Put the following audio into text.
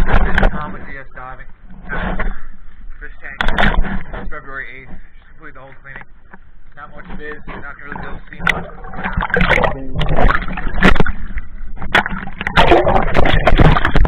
Tom with DS Diving. Fish tank. It's February 8th. Just completed the whole cleaning. Not much viz. You're not going to really be able to see much.